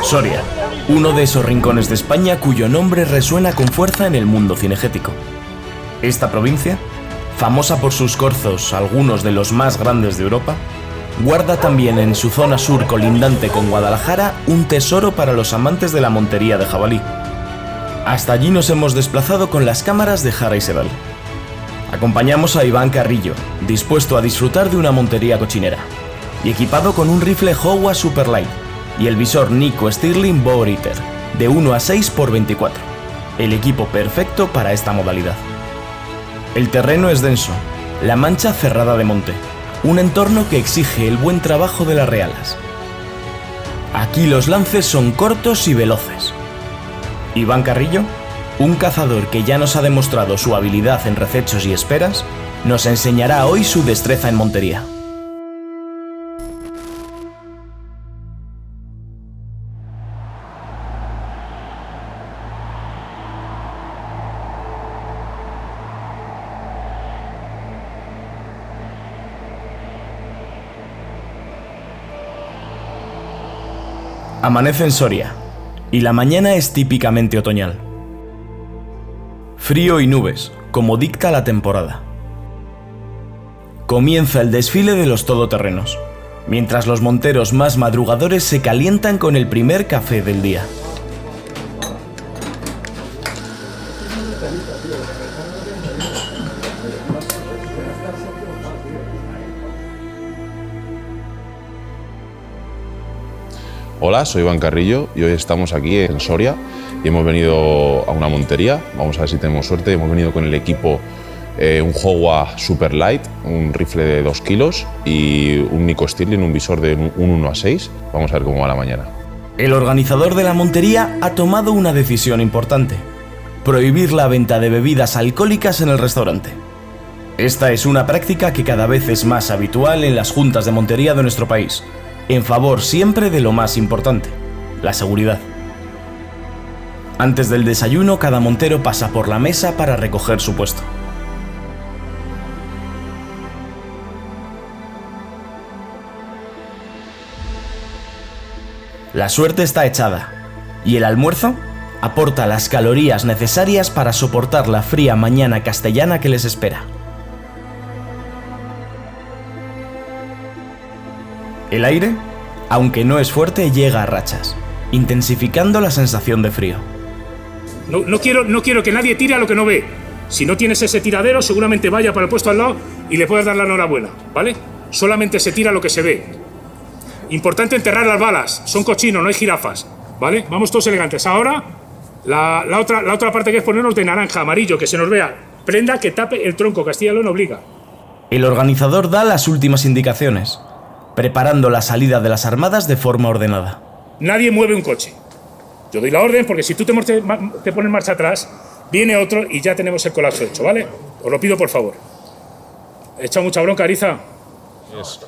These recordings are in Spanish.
Soria, uno de esos rincones de España cuyo nombre resuena con fuerza en el mundo cinegético. Esta provincia, famosa por sus corzos, algunos de los más grandes de Europa, guarda también en su zona sur colindante con Guadalajara un tesoro para los amantes de la montería de jabalí. Hasta allí nos hemos desplazado con las cámaras de Jara y Sedal. Acompañamos a Iván Carrillo, dispuesto a disfrutar de una montería cochinera, y equipado con un rifle Howa Superlight y el visor Nikko Stirling Bow Eater de 1:6x24, el equipo perfecto para esta modalidad. El terreno es denso, la mancha cerrada de monte, un entorno que exige el buen trabajo de las realas. Aquí los lances son cortos y veloces. Iván Carrillo, un cazador que ya nos ha demostrado su habilidad en recechos y esperas, nos enseñará hoy su destreza en montería. Amanece en Soria, y la mañana es típicamente otoñal. Frío y nubes, como dicta la temporada. Comienza el desfile de los todoterrenos, mientras los monteros más madrugadores se calientan con el primer café del día. Hola, soy Iván Carrillo y hoy estamos aquí en Soria y hemos venido a una montería. Vamos a ver si tenemos suerte. Hemos venido con el equipo un Howa Superlight, un rifle de 2 kilos y un Nikko Stirling, un visor de un 1:6. Vamos a ver cómo va la mañana. El organizador de la montería ha tomado una decisión importante: prohibir la venta de bebidas alcohólicas en el restaurante. Esta es una práctica que cada vez es más habitual en las juntas de montería de nuestro país, en favor siempre de lo más importante, la seguridad. Antes del desayuno, cada montero pasa por la mesa para recoger su puesto. La suerte está echada, y el almuerzo aporta las calorías necesarias para soportar la fría mañana castellana que les espera. El aire, aunque no es fuerte, llega a rachas, intensificando la sensación de frío. No quiero que nadie tire a lo que no ve. Si no tienes ese tiradero, seguramente vaya para el puesto al lado y le puedes dar la enhorabuena, ¿vale? Solamente se tira lo que se ve. Importante enterrar las balas. Son cochinos, no hay jirafas, ¿vale? Vamos todos elegantes. Ahora, la otra parte que es ponernos de naranja, amarillo, que se nos vea. Prenda que tape el tronco, Castilla y León obliga. El organizador da las últimas indicaciones, preparando la salida de las armadas de forma ordenada. Nadie mueve un coche. Yo doy la orden porque si tú te pones marcha atrás, viene otro y ya tenemos el colapso hecho, ¿vale? Os lo pido por favor. ¿He echado mucha bronca, Ariza?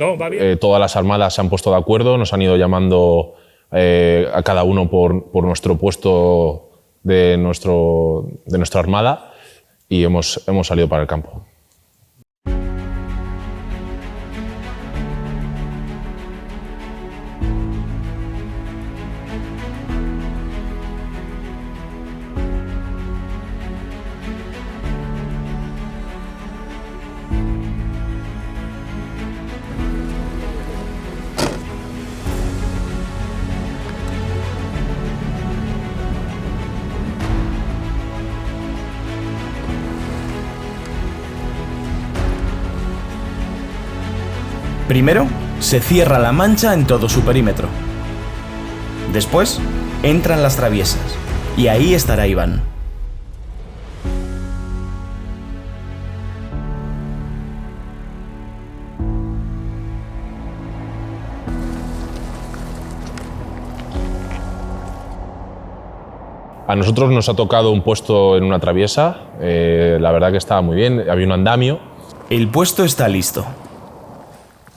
¿No? ¿Va bien? Todas las armadas se han puesto de acuerdo, nos han ido llamando a cada uno por nuestro puesto de nuestra armada y hemos salido para el campo. Primero, se cierra la mancha en todo su perímetro. Después, entran las traviesas, y ahí estará Iván. A nosotros nos ha tocado un puesto en una traviesa, la verdad que estaba muy bien, había un andamio. El puesto está listo.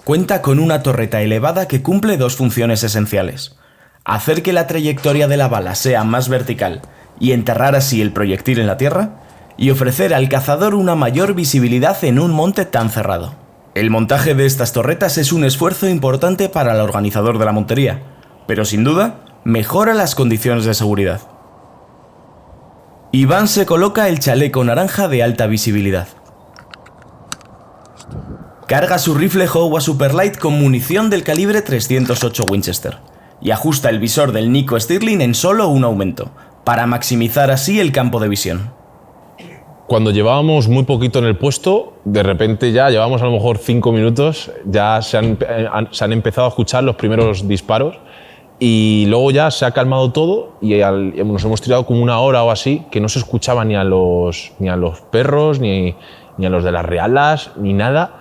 Cuenta con una torreta elevada que cumple dos funciones esenciales: hacer que la trayectoria de la bala sea más vertical y enterrar así el proyectil en la tierra, y ofrecer al cazador una mayor visibilidad en un monte tan cerrado. El montaje de estas torretas es un esfuerzo importante para el organizador de la montería, pero sin duda mejora las condiciones de seguridad. Iván se coloca el chaleco naranja de alta visibilidad. Carga su rifle Howa Superlight con munición del calibre 308 Winchester y ajusta el visor del Nico Stirling en solo un aumento, para maximizar así el campo de visión. Cuando llevábamos muy poquito en el puesto, de repente ya llevamos a lo mejor 5 minutos, ya se han empezado a escuchar los primeros disparos y luego ya se ha calmado todo y nos hemos tirado como 1 hora o así que no se escuchaba ni a los perros, ni a los de las realas, ni nada.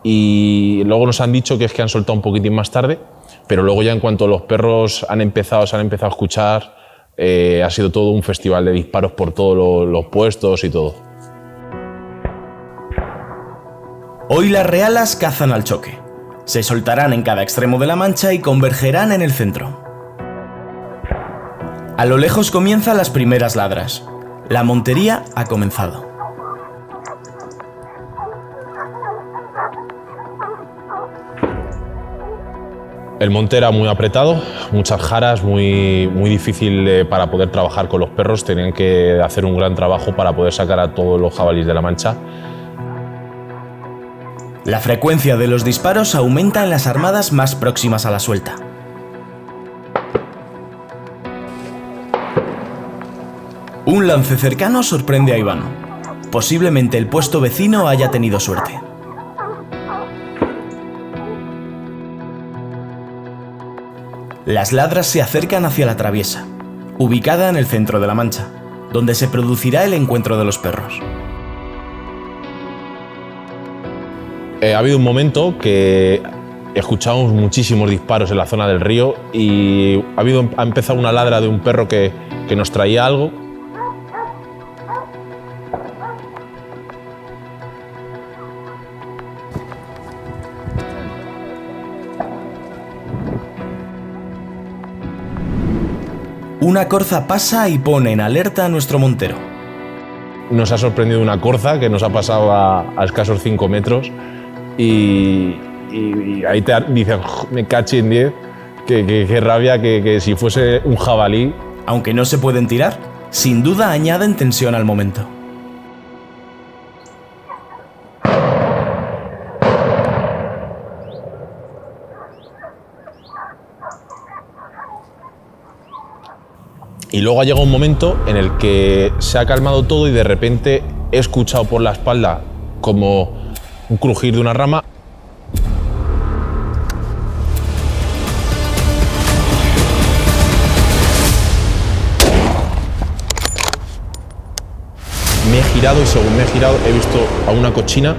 Y luego nos han dicho que es que han soltado un poquitín más tarde, pero luego ya en cuanto los perros se han empezado a escuchar, ha sido todo un festival de disparos por todos los puestos y todo. Hoy las realas cazan al choque. Se soltarán en cada extremo de la mancha y convergerán en el centro. A lo lejos comienzan las primeras ladras. La montería ha comenzado. El monte era muy apretado, muchas jaras, muy difícil para poder trabajar con los perros. Tenían que hacer un gran trabajo para poder sacar a todos los jabalíes de la mancha. La frecuencia de los disparos aumenta en las armadas más próximas a la suelta. Un lance cercano sorprende a Iván. Posiblemente el puesto vecino haya tenido suerte. Las ladras se acercan hacia la traviesa, ubicada en el centro de la mancha, donde se producirá el encuentro de los perros. Ha habido un momento que escuchamos muchísimos disparos en la zona del río y ha empezado una ladra de un perro que nos traía algo. Una corza pasa y pone en alerta a nuestro montero. Nos ha sorprendido una corza que nos ha pasado a escasos 5 metros y ahí te dicen, me caché en 10, que rabia que si fuese un jabalí. Aunque no se pueden tirar, sin duda añaden tensión al momento. Y luego ha llegado un momento en el que se ha calmado todo y de repente he escuchado por la espalda como un crujir de una rama. Me he girado y según me he girado he visto a una cochina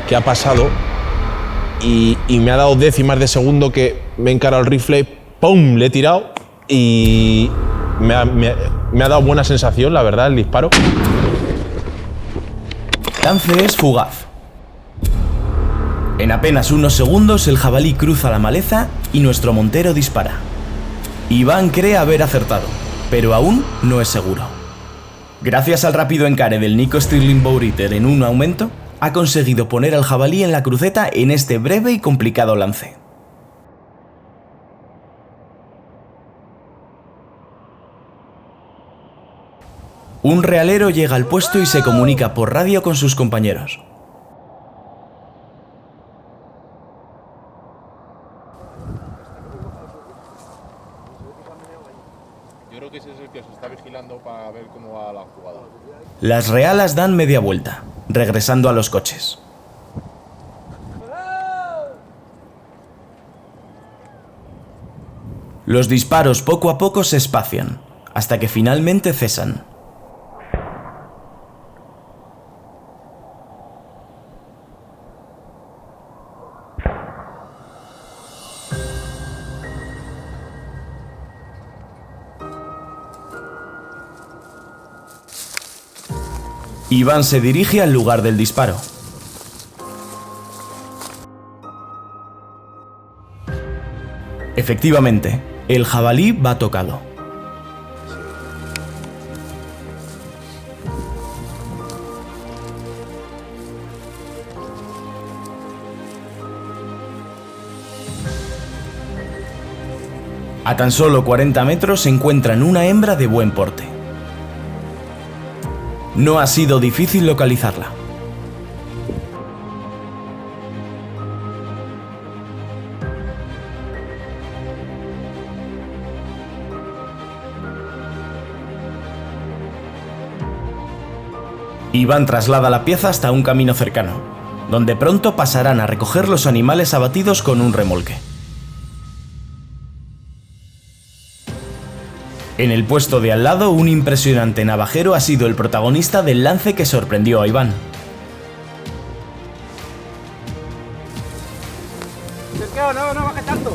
que ha pasado y me ha dado décimas de segundo que me he encarado el rifle, ¡pum!, le he tirado y me ha dado buena sensación, la verdad, el disparo. Lance es fugaz. En apenas unos segundos el jabalí cruza la maleza y nuestro montero dispara. Iván cree haber acertado, pero aún no es seguro. Gracias al rápido encare del Nico Stirling Bow Eater en un aumento, ha conseguido poner al jabalí en la cruceta en este breve y complicado lance. Un realero llega al puesto y se comunica por radio con sus compañeros. Yo creo que ese es el que se está vigilando para ver cómo va la jugada. Las realas dan media vuelta, regresando a los coches. Los disparos poco a poco se espacian, hasta que finalmente cesan. Iván se dirige al lugar del disparo. Efectivamente, el jabalí va tocado. A tan solo 40 metros se encuentran una hembra de buen porte. No ha sido difícil localizarla. Iván traslada la pieza hasta un camino cercano, donde pronto pasarán a recoger los animales abatidos con un remolque. En el puesto de al lado, un impresionante navajero ha sido el protagonista del lance que sorprendió a Iván. No bajes tanto.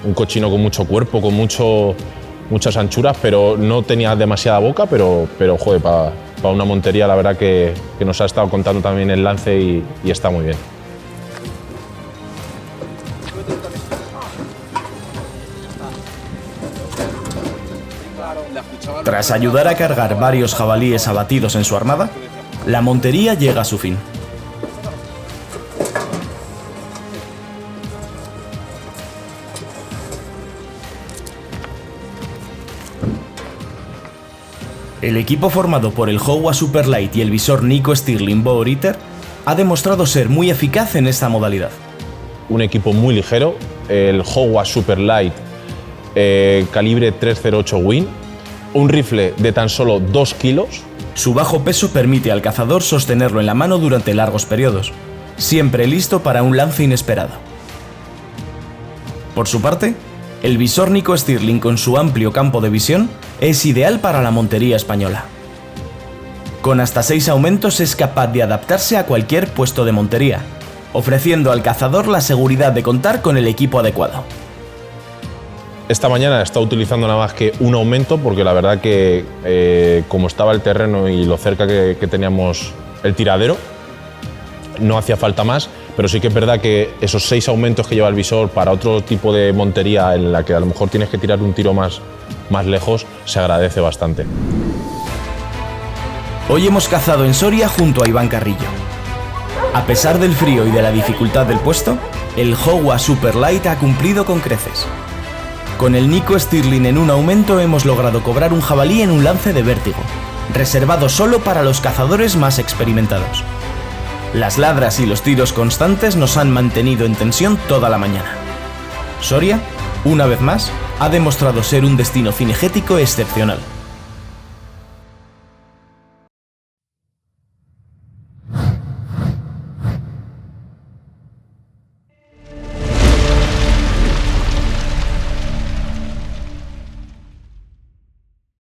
Un cochino con mucho cuerpo, con muchas anchuras, pero no tenía demasiada boca, pero joder, para una montería la verdad que nos ha estado contando también el lance y está muy bien. Tras ayudar a cargar varios jabalíes abatidos en su armada, la montería llega a su fin. El equipo formado por el Howa Superlight y el visor Nico Stirling Bow Eater ha demostrado ser muy eficaz en esta modalidad. Un equipo muy ligero, el Howa Superlight calibre 308 Win, un rifle de tan solo 2 kilos. Su bajo peso permite al cazador sostenerlo en la mano durante largos periodos, siempre listo para un lance inesperado. Por su parte, el visor Nico Stirling con su amplio campo de visión es ideal para la montería española. Con hasta 6 aumentos es capaz de adaptarse a cualquier puesto de montería, ofreciendo al cazador la seguridad de contar con el equipo adecuado. Esta mañana he estado utilizando nada más que un aumento porque la verdad que como estaba el terreno y lo cerca que teníamos el tiradero, no hacía falta más, pero sí que es verdad que esos 6 aumentos que lleva el visor para otro tipo de montería en la que a lo mejor tienes que tirar un tiro más lejos, se agradece bastante. Hoy hemos cazado en Soria junto a Iván Carrillo. A pesar del frío y de la dificultad del puesto, el Howa Superlight ha cumplido con creces. Con el Nico Stirling en un aumento hemos logrado cobrar un jabalí en un lance de vértigo, reservado solo para los cazadores más experimentados. Las ladras y los tiros constantes nos han mantenido en tensión toda la mañana. Soria, una vez más, ha demostrado ser un destino cinegético excepcional.